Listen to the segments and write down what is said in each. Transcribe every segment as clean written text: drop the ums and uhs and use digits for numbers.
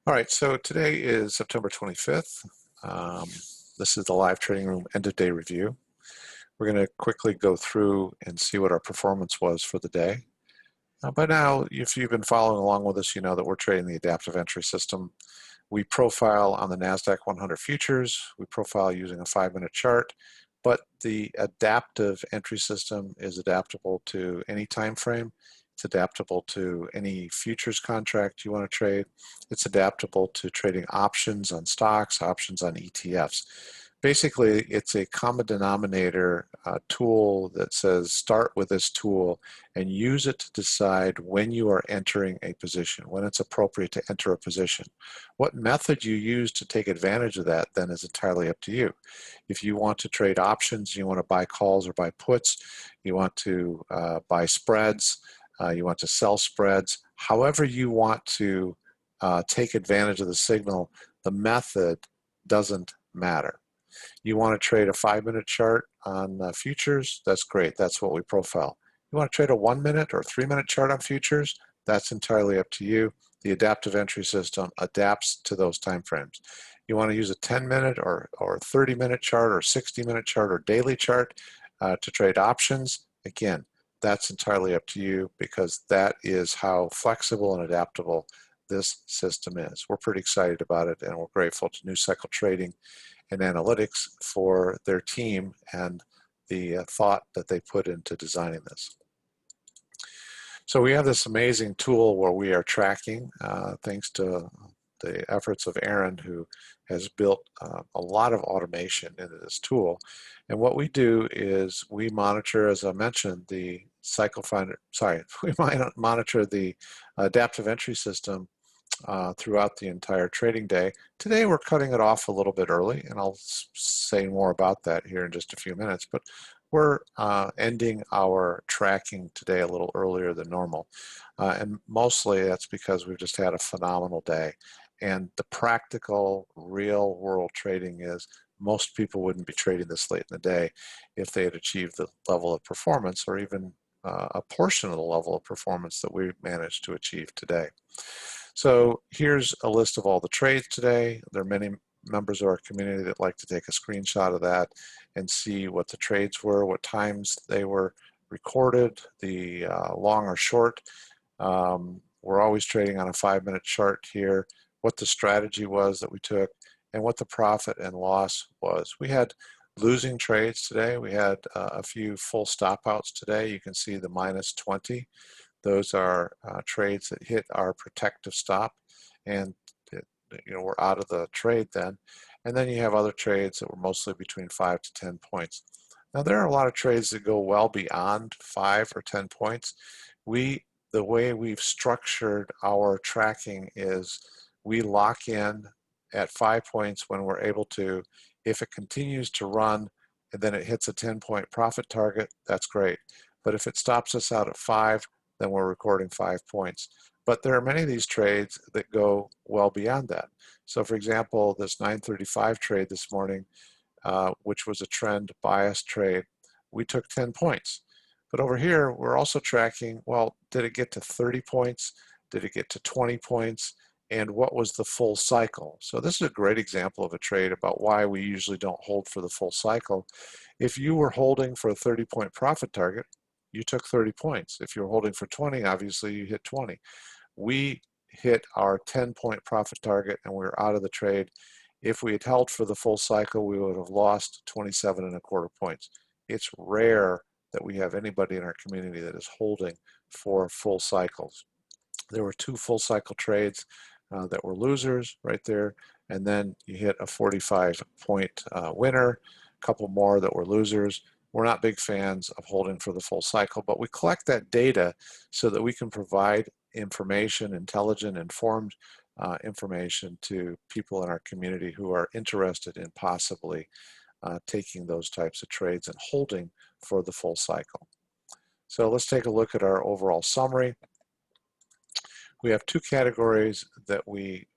All right, so today is September 25th. Um, this is the live trading room end of day review. We're going to quickly go through and see what our performance was for the day. By now, if you've been following along with us, you know that we're trading the adaptive entry system. We profile on the NASDAQ 100 futures. We profile using a 5-minute chart, but the adaptive entry system is adaptable to any time frame. It's adaptable to any futures contract you want to trade. It's adaptable to trading options on stocks, options on ETFs. Basically, it's a common denominator tool that says start with this tool and use it to decide when you are entering a position, when it's appropriate to enter a position. What method you use to take advantage of that then is entirely up to you. If you want to trade options, you want to buy calls or buy puts, you want to buy spreads, you want to sell spreads, however you want to take advantage of the signal, the method doesn't matter. You want to trade a 5-minute chart on futures, that's great, that's what we profile. You want to trade a 1-minute or 3-minute chart on futures, that's entirely up to you. The adaptive entry system adapts to those time frames. You want to use a 10-minute or 30-minute chart or 60-minute chart or daily chart to trade options, again, that's entirely up to you because that is how flexible and adaptable this system is. We're pretty excited about it and we're grateful to New Cycle Trading and Analytics for their team and the thought that they put into designing this. So we have this amazing tool where we are tracking, thanks to the efforts of Aaron, who has built a lot of automation into this tool. And what we do is we monitor, as I mentioned, the cycle finder, we monitor the adaptive entry system throughout the entire trading day. Today we're cutting it off a little bit early, and I'll say more about that here in just a few minutes, but we're ending our tracking today a little earlier than normal. And mostly that's because we've just had a phenomenal day. And the practical, real world trading is most people wouldn't be trading this late in the day if they had achieved the level of performance or even a portion of the level of performance that we managed to achieve today. So here's a list of all the trades today. There are many members of our community that like to take a screenshot of that and see what the trades were, what times they were recorded, the long or short. We're always trading on a 5-minute chart here, what the strategy was that we took, and what the profit and loss was. We had losing trades today. We had a few full stop outs today. You can see the minus 20. Those are trades that hit our protective stop, and we're out of the trade then. And then you have other trades that were mostly between 5 to 10 points. Now there are a lot of trades that go well beyond 5 or 10 points. The way we've structured our tracking is we lock in at 5 points when we're able to. If it continues to run and then it hits a 10-point profit target, that's great. But if it stops us out at 5, then we're recording 5 points. But there are many of these trades that go well beyond that. So for example, this 935 trade this morning, which was a trend bias trade, we took 10 points. But over here, we're also tracking, well, did it get to 30 points? Did it get to 20 points? And what was the full cycle? So this is a great example of a trade about why we usually don't hold for the full cycle. If you were holding for a 30-point profit target, you took 30 points. If you were holding for 20, obviously you hit 20. We hit our 10-point profit target and we were out of the trade. If we had held for the full cycle, we would have lost 27.25 points. It's rare that we have anybody in our community that is holding for full cycles. There were 2 full cycle trades that were losers right there, and then you hit a 45-point winner, a couple more that were losers. We're not big fans of holding for the full cycle, but we collect that data so that we can provide information, intelligent, informed information to people in our community who are interested in possibly taking those types of trades and holding for the full cycle. So let's take a look at our overall summary. We have 2 categories that we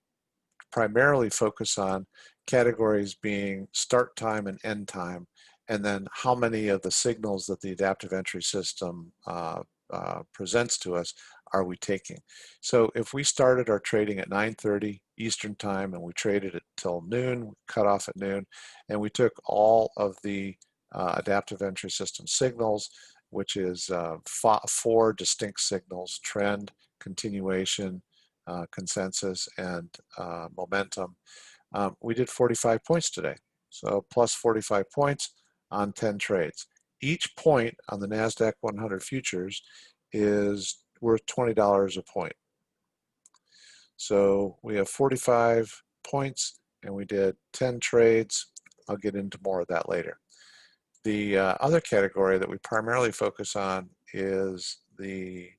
primarily focus on, categories being start time and end time, and then how many of the signals that the adaptive entry system presents to us are we taking? So if we started our trading at 9:30 Eastern time and we traded it till noon, cut off at noon, and we took all of the adaptive entry system signals, which is 4 distinct signals: trend, continuation, consensus, and momentum. We did 45 points today. So plus 45 points on 10 trades. Each point on the NASDAQ 100 futures is worth $20 a point. So we have 45 points and we did 10 trades. I'll get into more of that later. The other category that we primarily focus on is the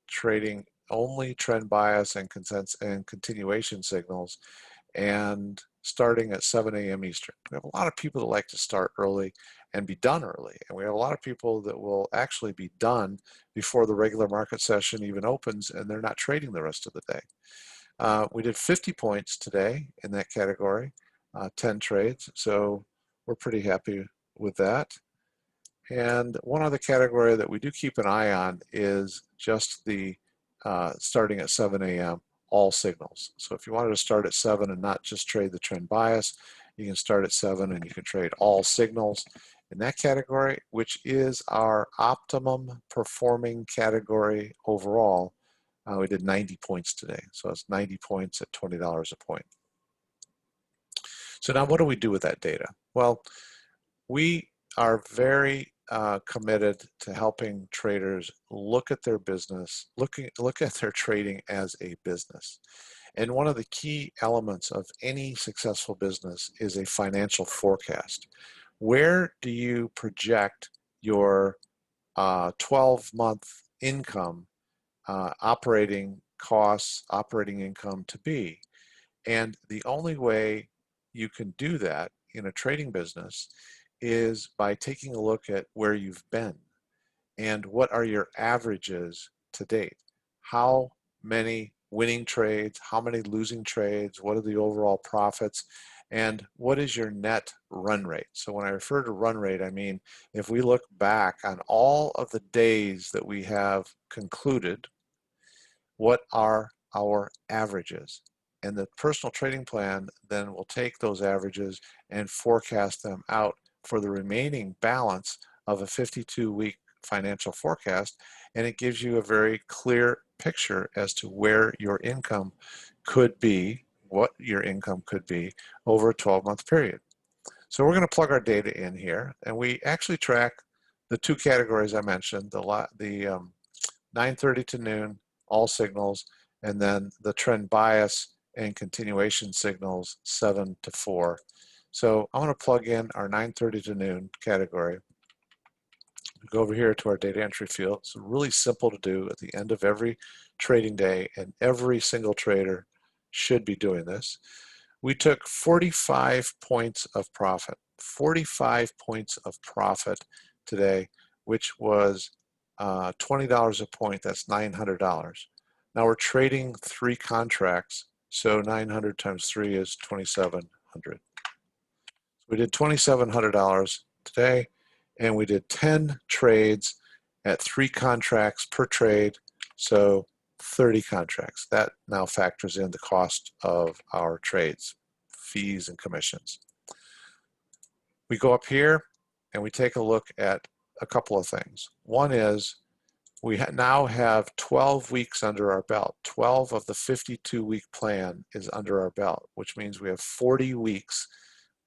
trading only trend bias and consensus and continuation signals, and starting at 7 a.m. Eastern. We have a lot of people that like to start early and be done early, and we have a lot of people that will actually be done before the regular market session even opens, and they're not trading the rest of the day. We did 50 points today in that category, 10 trades, so we're pretty happy with that. And one other category that we do keep an eye on is just the starting at 7 a.m. all signals. So if you wanted to start at 7 and not just trade the trend bias, you can start at 7 and you can trade all signals in that category, which is our optimum performing category overall. We did 90 points today, so it's 90 points at $20 a point. So now what do we do with that data? Well, we are very committed to helping traders look at their business, look at their trading as a business. And one of the key elements of any successful business is a financial forecast. Where do you project your 12-month income, operating costs, operating income to be? And the only way you can do that in a trading business is by taking a look at where you've been and what are your averages to date. How many winning trades, how many losing trades, what are the overall profits, and what is your net run rate? So when I refer to run rate, I mean if we look back on all of the days that we have concluded, what are our averages? And the personal trading plan then will take those averages and forecast them out for the remaining balance of a 52-week financial forecast, and it gives you a very clear picture as to where your income could be, what your income could be over a 12-month period. So we're going to plug our data in here, and we actually track the two categories I mentioned, the 9:30 to noon, all signals, and then the trend bias and continuation signals 7 to 4. So I'm going to plug in our 9:30 to noon category. Go over here to our data entry field. It's really simple to do at the end of every trading day, and every single trader should be doing this. We took 45 points of profit, 45 points of profit today, which was $20 a point. That's $900. Now we're trading 3 contracts, so 900 times 3 is 2,700. We did $2,700 today, and we did 10 trades at 3 contracts per trade, so 30 contracts. That now factors in the cost of our trades, fees and commissions. We go up here and we take a look at a couple of things. One is we now have 12 weeks under our belt. 12 of the 52-week plan is under our belt, which means we have 40 weeks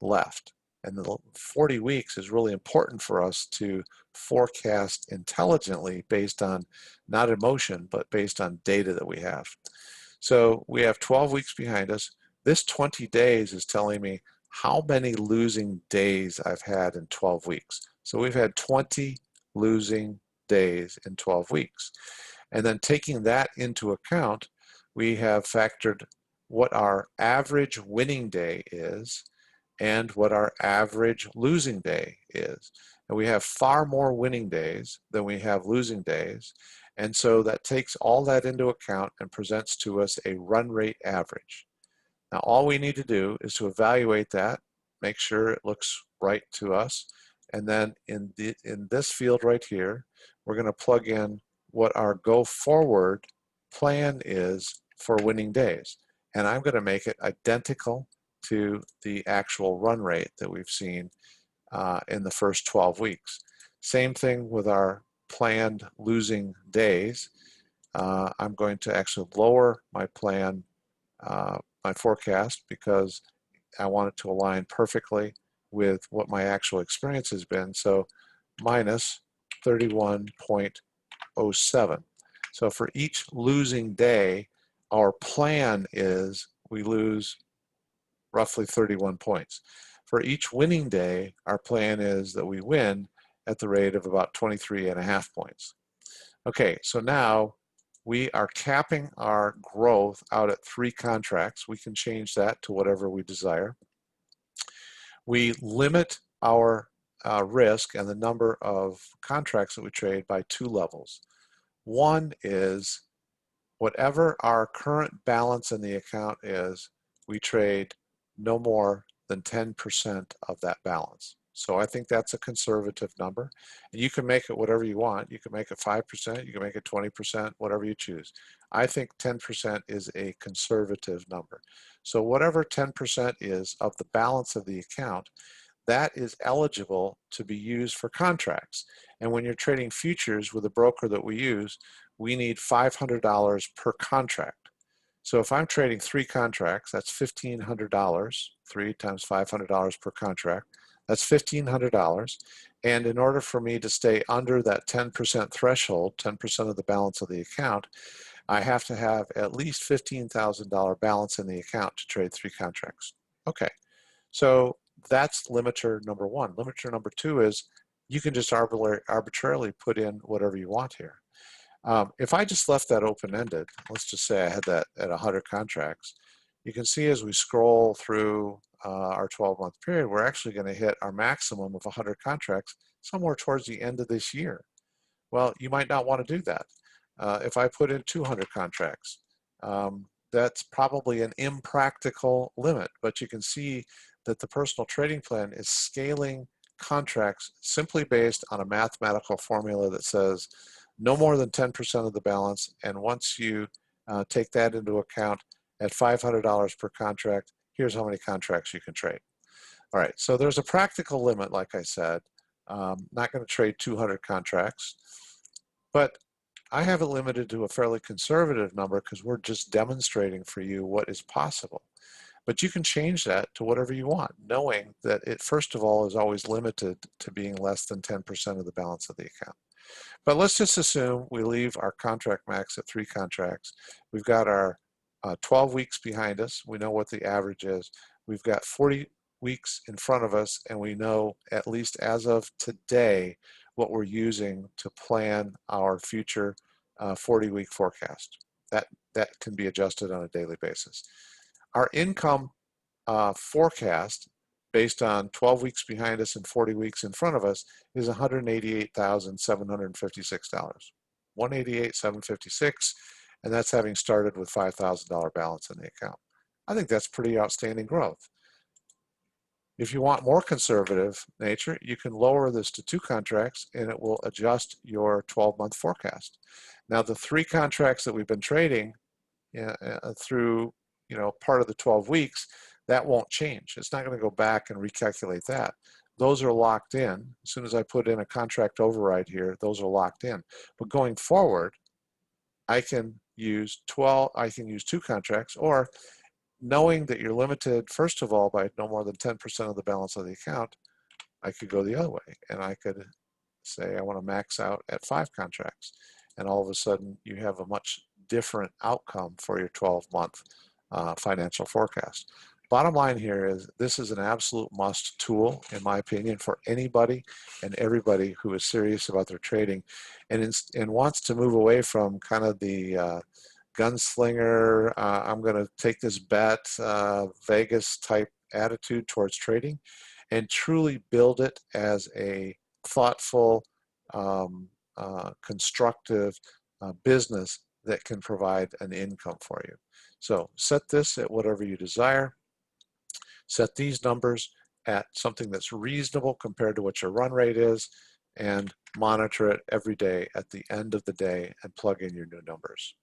left. And the 40 weeks is really important for us to forecast intelligently based on not emotion, but based on data that we have. So we have 12 weeks behind us. This 20 days is telling me how many losing days I've had in 12 weeks. So we've had 20 losing days in 12 weeks. And then taking that into account, we have factored what our average winning day is and what our average losing day is. And we have far more winning days than we have losing days. And so that takes all that into account and presents to us a run rate average. Now all we need to do is to evaluate that, make sure it looks right to us, and then in this field right here, we're going to plug in what our go forward plan is for winning days. And I'm going to make it identical to the actual run rate that we've seen in the first 12 weeks. Same thing with our planned losing days. I'm going to actually lower my plan, my forecast, because I want it to align perfectly with what my actual experience has been. So minus 31.07. So for each losing day, our plan is we lose roughly 31 points. For each winning day, our plan is that we win at the rate of about 23.5 points. Okay, so now we are capping our growth out at 3 contracts. We can change that to whatever we desire. We limit our risk and the number of contracts that we trade by 2 levels. One is whatever our current balance in the account is, we trade no more than 10% of that balance. So I think that's a conservative number. And you can make it whatever you want. You can make it 5%, you can make it 20%, whatever you choose. I think 10% is a conservative number. So whatever 10% is of the balance of the account, that is eligible to be used for contracts. And when you're trading futures with a broker that we use, we need $500 per contract. So if I'm trading 3 contracts, that's $1,500, 3 times $500 per contract, that's $1,500. And in order for me to stay under that 10% threshold, 10% of the balance of the account, I have to have at least $15,000 balance in the account to trade 3 contracts. Okay, so that's limiter number 1. Limiter number 2 is you can just arbitrarily put in whatever you want here. If I just left that open-ended, let's just say I had that at 100 contracts, you can see as we scroll through our 12-month period, we're actually going to hit our maximum of 100 contracts somewhere towards the end of this year. Well, you might not want to do that. If I put in 200 contracts, that's probably an impractical limit, but you can see that the personal trading plan is scaling contracts simply based on a mathematical formula that says no more than 10% of the balance, and once you take that into account at $500 per contract, here's how many contracts you can trade. All right, so there's a practical limit, like I said. Not going to trade 200 contracts, but I have it limited to a fairly conservative number because we're just demonstrating for you what is possible. But you can change that to whatever you want, knowing that it, first of all, is always limited to being less than 10% of the balance of the account. But let's just assume we leave our contract max at 3 contracts. We've got our 12 weeks behind us. We know what the average is. We've got 40 weeks in front of us, and we know, at least as of today, what we're using to plan our future 40-week forecast. That can be adjusted on a daily basis. Our income forecast, based on 12 weeks behind us and 40 weeks in front of us, is $188,756. $188,756, and that's having started with $5,000 balance in the account. I think that's pretty outstanding growth. If you want more conservative nature, you can lower this to 2 contracts and it will adjust your 12-month forecast. Now, the 3 contracts that we've been trading through, part of the 12 weeks, that won't change. It's not going to go back and recalculate that. Those are locked in. As soon as I put in a contract override here, those are locked in. But going forward, I can use 2 contracts, or knowing that you're limited, first of all, by no more than 10% of the balance of the account, I could go the other way. And I could say I want to max out at 5 contracts. And all of a sudden, you have a much different outcome for your 12-month financial forecast. Bottom line here is this is an absolute must tool, in my opinion, for anybody and everybody who is serious about their trading and wants to move away from kind of the gunslinger, I'm going to take this bet, Vegas type attitude towards trading, and truly build it as a thoughtful, constructive business that can provide an income for you. So set this at whatever you desire. Set these numbers at something that's reasonable compared to what your run rate is, and monitor it every day at the end of the day and plug in your new numbers.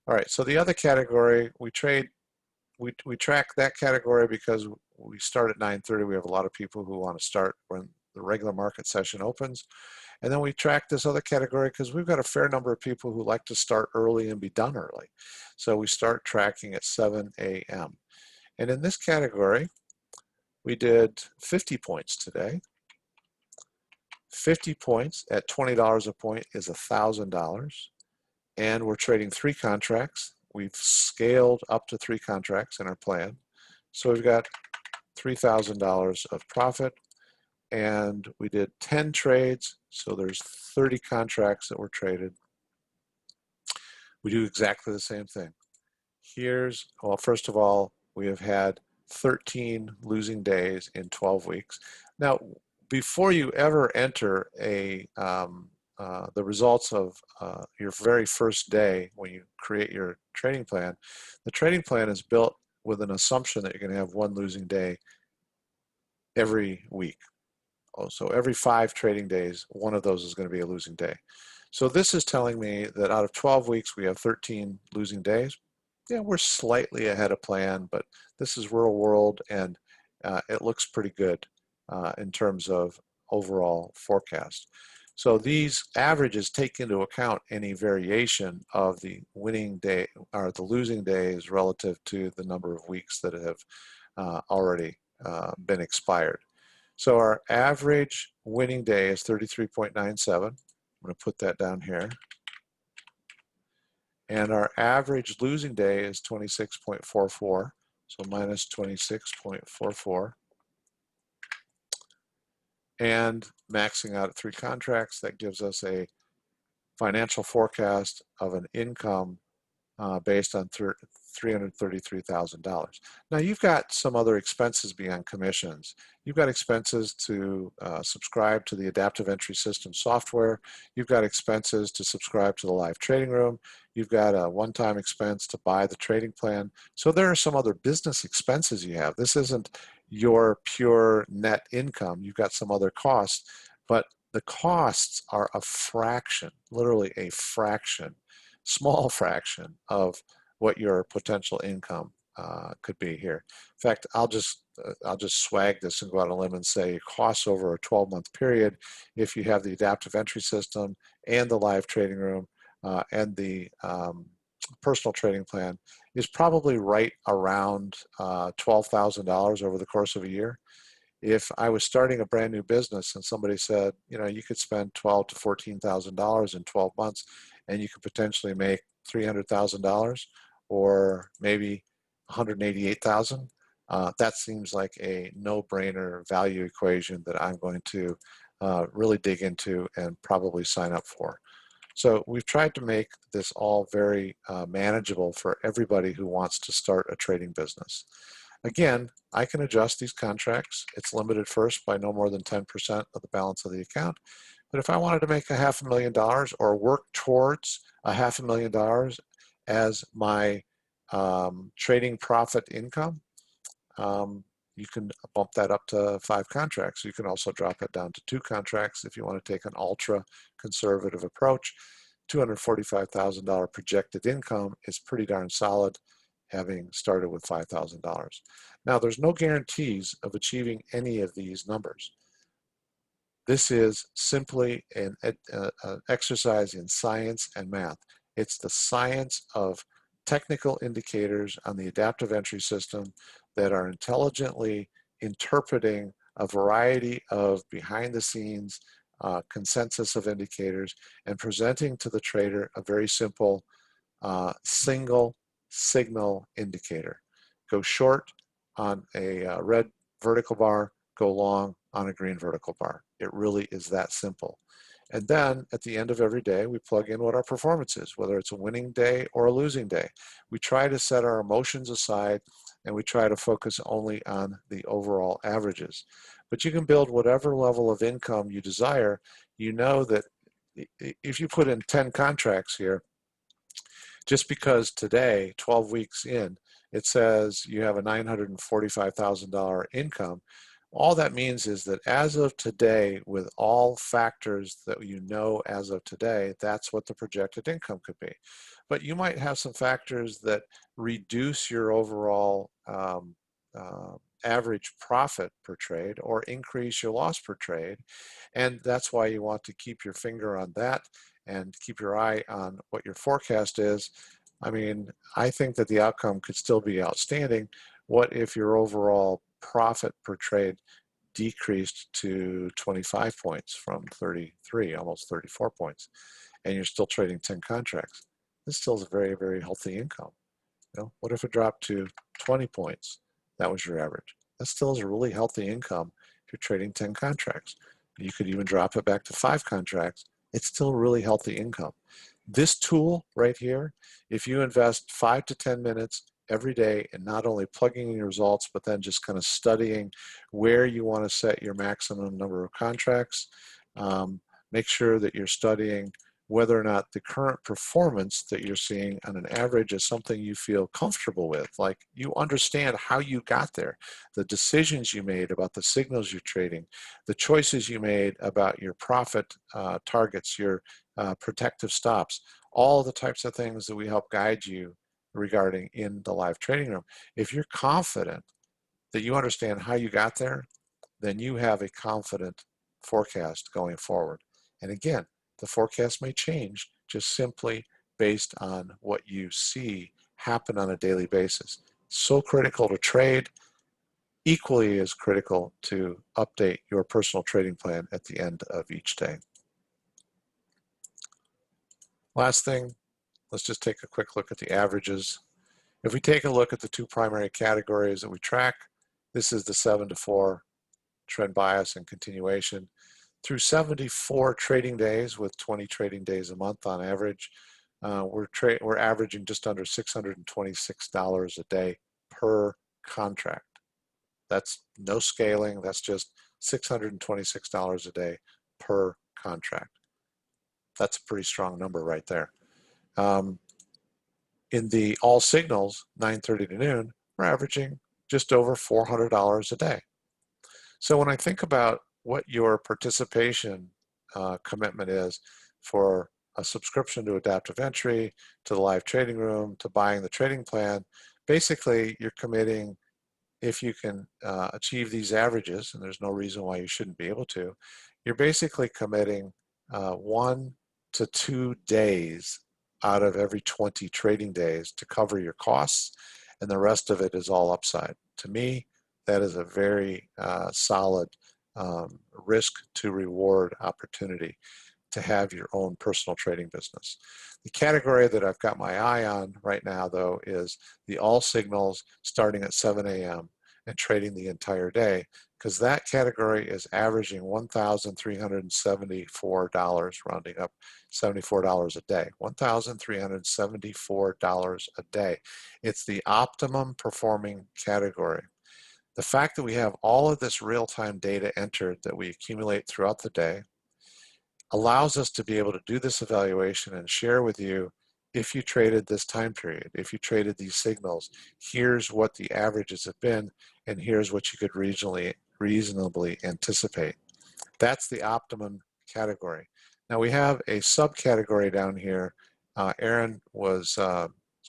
All right, so the other category, we track that category because we start at 9:30. We have a lot of people who want to start when the regular market session opens. And then we track this other category because we've got a fair number of people who like to start early and be done early. So we start tracking at 7 a.m. And in this category, we did 50 points today. 50 points at $20 a point is $1,000. And we're trading 3 contracts. We've scaled up to 3 contracts in our plan. So we've got $3,000 of profit. And we did 10 trades, so there's 30 contracts that were traded. We do exactly the same thing. Well, first of all, we have had 13 losing days in 12 weeks. Now, before you ever enter the results of your very first day when you create your trading plan, the trading plan is built with an assumption that you're going to have 1 losing day every week. So every 5 trading days, 1 of those is going to be a losing day. So this is telling me that out of 12 weeks, we have 13 losing days. Yeah, we're slightly ahead of plan, but this is real world, and it looks pretty good in terms of overall forecast. So these averages take into account any variation of the winning day or the losing days relative to the number of weeks that have already been expired. So our average winning day is 33.97. I'm going to put that down here. And our average losing day is 26.44. So minus 26.44. And maxing out at 3 contracts, that gives us a financial forecast of an income based on $333,000. Now you've got some other expenses beyond commissions. You've got expenses to subscribe to the Adaptive Entry System software. You've got expenses to subscribe to the live trading room. You've got a one-time expense to buy the trading plan. So there are some other business expenses you have. This isn't your pure net income. You've got some other costs, but the costs are a fraction, literally a fraction, small fraction of what your potential income could be here. In fact, I'll just swag this and go out on a limb and say costs over a 12-month period, if you have the Adaptive Entry System and the live trading room and the personal trading plan, is probably right around $12,000 over the course of a year. If I was starting a brand new business and somebody said, you know, you could spend $12,000 to $14,000 in 12 months and you could potentially make $300,000 or maybe $188,000, that seems like a no-brainer value equation that I'm going to really dig into and probably sign up for. So we've tried to make this all very manageable for everybody who wants to start a trading business. Again, I can adjust these contracts. It's limited first by no more than 10% of the balance of the account. But if I wanted to make $500,000 or work towards $500,000 as my trading profit income, you can bump that up to 5 contracts. You can also drop it down to 2 contracts if you want to take an ultra conservative approach. $245,000 projected income is pretty darn solid, having started with $5,000. Now, there's no guarantees of achieving any of these numbers. This is simply an exercise in science and math. It's the science of technical indicators on the Adaptive Entry System that are intelligently interpreting a variety of behind-the-scenes consensus of indicators and presenting to the trader a very simple single signal indicator. Go short on a red vertical bar, go long on a green vertical bar. It really is that simple. And then at the end of every day, we plug in what our performance is, whether it's a winning day or a losing day. We try to set our emotions aside and we try to focus only on the overall averages. But you can build whatever level of income you desire. You know that if you put in 10 contracts here, just because today, 12 weeks in, it says you have a $945,000 income, All that means is that as of today, with all factors that you know as of today, that's what the projected income could be. But you might have some factors that reduce your overall average profit per trade or increase your loss per trade. And that's why you want to keep your finger on that and keep your eye on what your forecast is. I mean, I think that the outcome could still be outstanding. What if your overall profit per trade decreased to 25 points from 33, almost 34 points, and you're still trading 10 contracts? This still is a very, very healthy income. You know, what if it dropped to 20 points? That was your average. That still is a really healthy income if you're trading 10 contracts. You could even drop it back to 5 contracts. It's still really healthy income. This tool right here, if you invest 5 to 10 minutes every day and not only plugging in your results, but then just kind of studying where you want to set your maximum number of contracts, make sure that you're studying whether or not the current performance that you're seeing on an average is something you feel comfortable with. Like, you understand how you got there, the decisions you made about the signals you're trading, the choices you made about your profit targets, your protective stops, all the types of things that we help guide you regarding in the live trading room. If you're confident that you understand how you got there, then you have a confident forecast going forward. And again, the forecast may change just simply based on what you see happen on a daily basis. So critical to trade, equally as critical to update your personal trading plan at the end of each day. Last thing, let's just take a quick look at the averages. If we take a look at the two primary categories that we track, this is the 7 to 4 trend bias and continuation. Through 74 trading days, with 20 trading days a month on average, we're averaging just under $626 a day per contract. That's no scaling, that's just $626 a day per contract. That's a pretty strong number right there. In the all signals, 9:30 to noon, we're averaging just over $400 a day. So when I think about what your participation commitment is for a subscription to Adaptive Entry, to the live trading room, to buying the trading plan, basically you're committing, if you can achieve these averages, and there's no reason why you shouldn't be able to, you're basically committing 1 to 2 days out of every 20 trading days to cover your costs, and the rest of it is all upside. To me, that is a very solid risk to reward opportunity to have your own personal trading business. The category that I've got my eye on right now, though, is the all signals starting at 7 a.m. and trading the entire day, because that category is averaging $1,374, rounding up $74 a day. $1,374 a day. It's the optimum performing category. The fact that we have all of this real-time data entered that we accumulate throughout the day allows us to be able to do this evaluation and share with you, if you traded this time period, if you traded these signals, here's what the averages have been, and here's what you could reasonably anticipate. That's the optimum category. Now we have a subcategory down here. Aaron was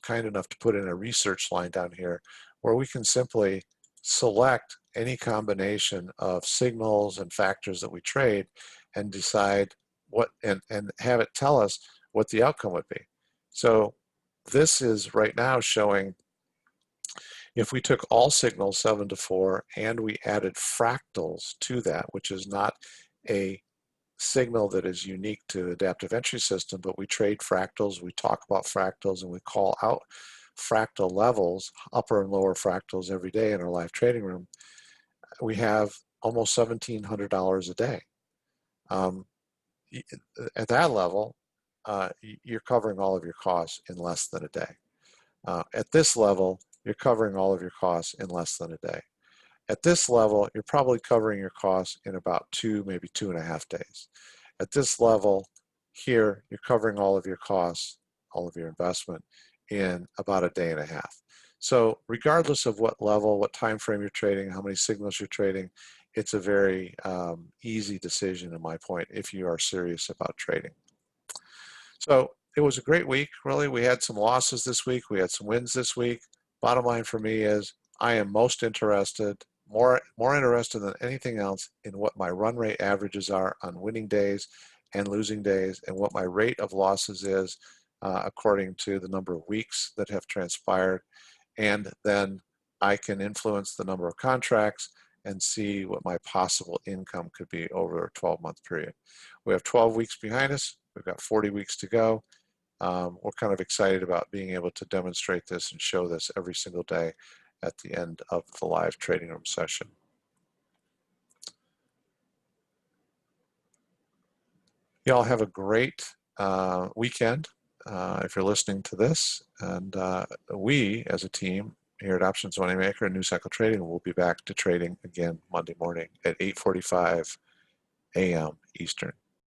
kind enough to put in a research line down here where we can simply select any combination of signals and factors that we trade and decide what, and have it tell us what the outcome would be. So this is right now showing, if we took all signals 7 to 4 and we added fractals to that, which is not a signal that is unique to Adaptive Entry System, but we trade fractals, we talk about fractals, and we call out fractal levels, upper and lower fractals, every day in our live trading room, we have almost $1,700 a day. At that level, you're covering all of your costs in less than a day. At this level, you're covering all of your costs in less than a day. At this level, you're probably covering your costs in about 2, maybe 2.5 days. At this level here, you're covering all of your costs, all of your investment, in about 1.5 days. So regardless of what level, what time frame you're trading, how many signals you're trading, it's a very easy decision in my point if you are serious about trading. So it was a great week, really. We had some losses this week. We had some wins this week. Bottom line for me is I am most interested, more interested than anything else in what my run rate averages are on winning days and losing days and what my rate of losses is according to the number of weeks that have transpired. And then I can influence the number of contracts and see what my possible income could be over a 12-month period. We have 12 weeks behind us. We've got 40 weeks to go. We're kind of excited about being able to demonstrate this and show this every single day at the end of the live trading room session. Y'all have a great weekend if you're listening to this. And we, as a team here at Options Moneymaker and New Cycle Trading, will be back to trading again Monday morning at 8:45 a.m. Eastern.